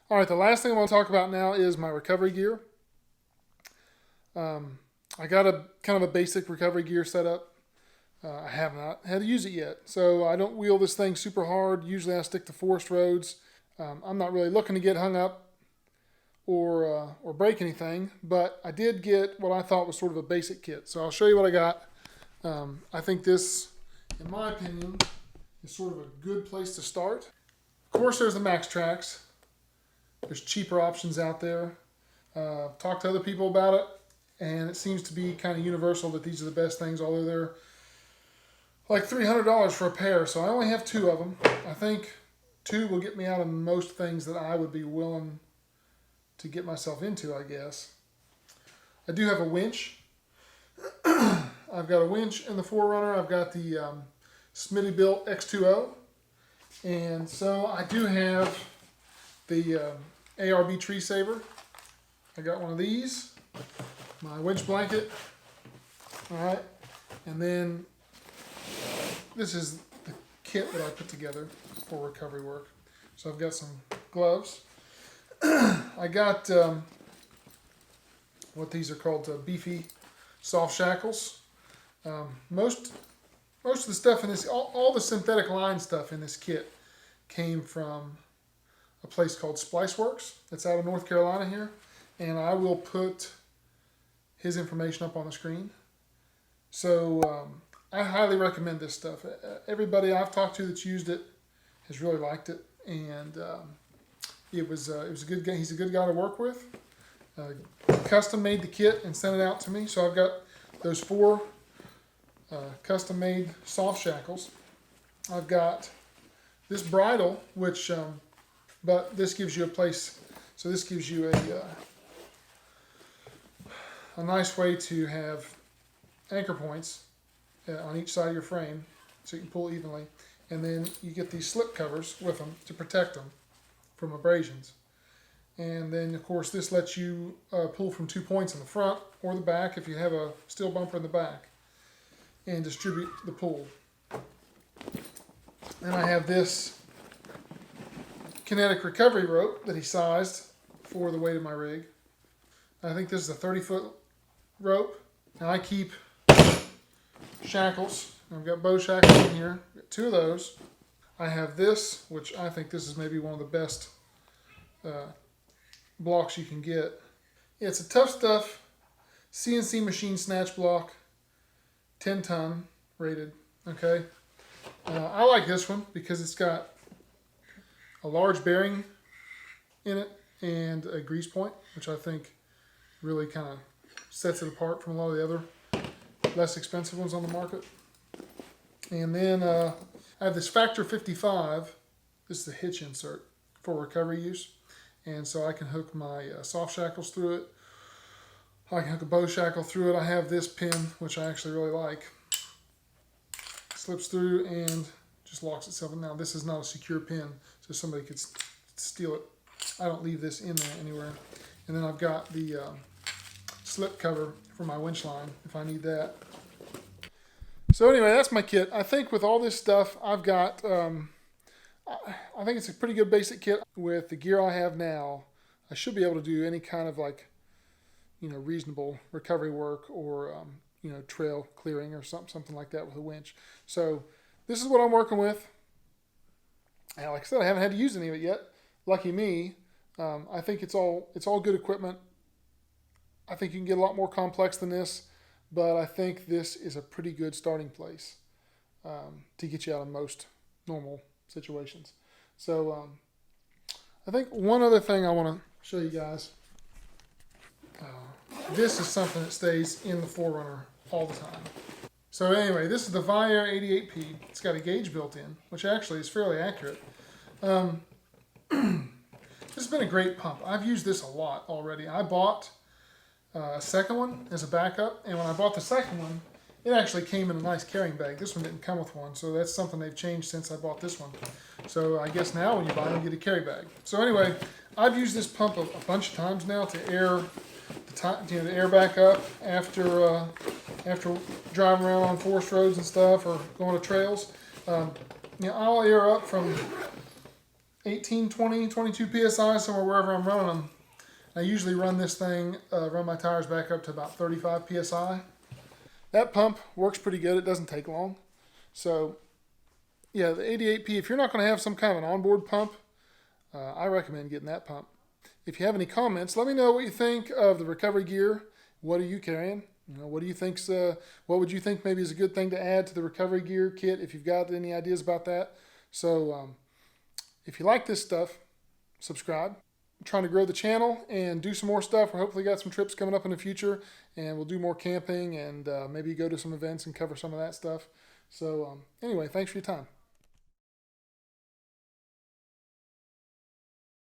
All right, the last thing I want to talk about now is my recovery gear. I got a kind of a basic recovery gear setup. I have not had to use it yet, so I don't wheel this thing super hard. Usually I stick to forest roads. I'm not really looking to get hung up or break anything, but I did get what I thought was sort of a basic kit. So I'll show you what I got. I think this, in my opinion, is sort of a good place to start. Of course, there's the Maxtrax. There's cheaper options out there. Talked to other people about it, and it seems to be kind of universal that these are the best things, although they're like $300 for a pair. So I only have two of them. I think two will get me out of most things that I would be willing to get myself into, I guess. I do have a winch. I've got a winch in the 4Runner. I've got the Smittybilt X2O. And so I do have the ARB tree saver. I got one of these. My winch blanket. Alright. And then this is the kit that I put together for recovery work. So I've got some gloves. I got what these are called, Beefy soft shackles. Most of the stuff in this, all the synthetic line stuff in this kit came from a place called Spliceworks. It's out of North Carolina here, and I will put his information up on the screen. So I highly recommend this stuff. Everybody I've talked to that's used it has really liked it, and it was a good guy. He's a good guy to work with. Custom made the kit and sent it out to me. So I've got those four custom made soft shackles. I've got this bridle, which, but this gives you a place. So this gives you a nice way to have anchor points on each side of your frame, so you can pull evenly. And then you get these slip covers with them to protect them from abrasions. And then, of course, this lets you pull from 2 points in the front or the back if you have a steel bumper in the back, and distribute the pull. And I have this Kinetic recovery rope that he sized for the weight of my rig. I think this is a 30-foot rope. Now I keep shackles. I've got bow shackles in here. I've got two of those. I have this, which I think this is maybe one of the best blocks you can get. It's a Tough Stuff CNC machine snatch block, 10-ton rated. Okay, I like this one because it's got a large bearing in it and a grease point, which I think really kind of sets it apart from a lot of the other less expensive ones on the market. And then I have this Factor 55. This is the Hitch Insert for recovery use. And so I can hook my soft shackles through it. I can hook a bow shackle through it. I have this pin, which I actually really like. Slips through and just locks itself in. Now this is not a secure pin, so somebody could steal it. I don't leave this in there anywhere. And then I've got the slip cover for my winch line if I need that. So anyway, that's my kit. I think with all this stuff, I've got, I think it's a pretty good basic kit. With the gear I have now, I should be able to do any kind of reasonable recovery work or, trail clearing or something like that with a winch. So this is what I'm working with. And like I said, I haven't had to use any of it yet. Lucky me. I think it's all good equipment. I think you can get a lot more complex than this, but I think this is a pretty good starting place to get you out of most normal situations. So I think one other thing I want to show you guys. This is something that stays in the 4Runner all the time. So anyway, this is the Viair 88P. It's got a gauge built in, which actually is fairly accurate. This has been a great pump. I've used this a lot already. I bought a second one as a backup, and when I bought the second one, it actually came in a nice carrying bag. This one didn't come with one, so that's something they've changed since I bought this one. So I guess now when you buy them, you get a carry bag. So anyway, I've used this pump a bunch of times now to air the air back up after driving around on forest roads and stuff, or going to trails. I'll air up from 18, 20, 22 PSI, somewhere wherever I'm running them. I usually run this thing, run my tires back up to about 35 PSI. That pump works pretty good. It doesn't take long. So, yeah, the 88P, if you're not going to have some kind of an onboard pump, I recommend getting that pump. If you have any comments, let me know what you think of the recovery gear. What are you carrying? You know, what do you think's what would you think maybe is a good thing to add to the recovery gear kit if you've got any ideas about that? So, if you like this stuff, subscribe. I'm trying to grow the channel and do some more stuff. We're hopefully got some trips coming up in the future, and we'll do more camping and maybe go to some events and cover some of that stuff. So anyway, thanks for your time.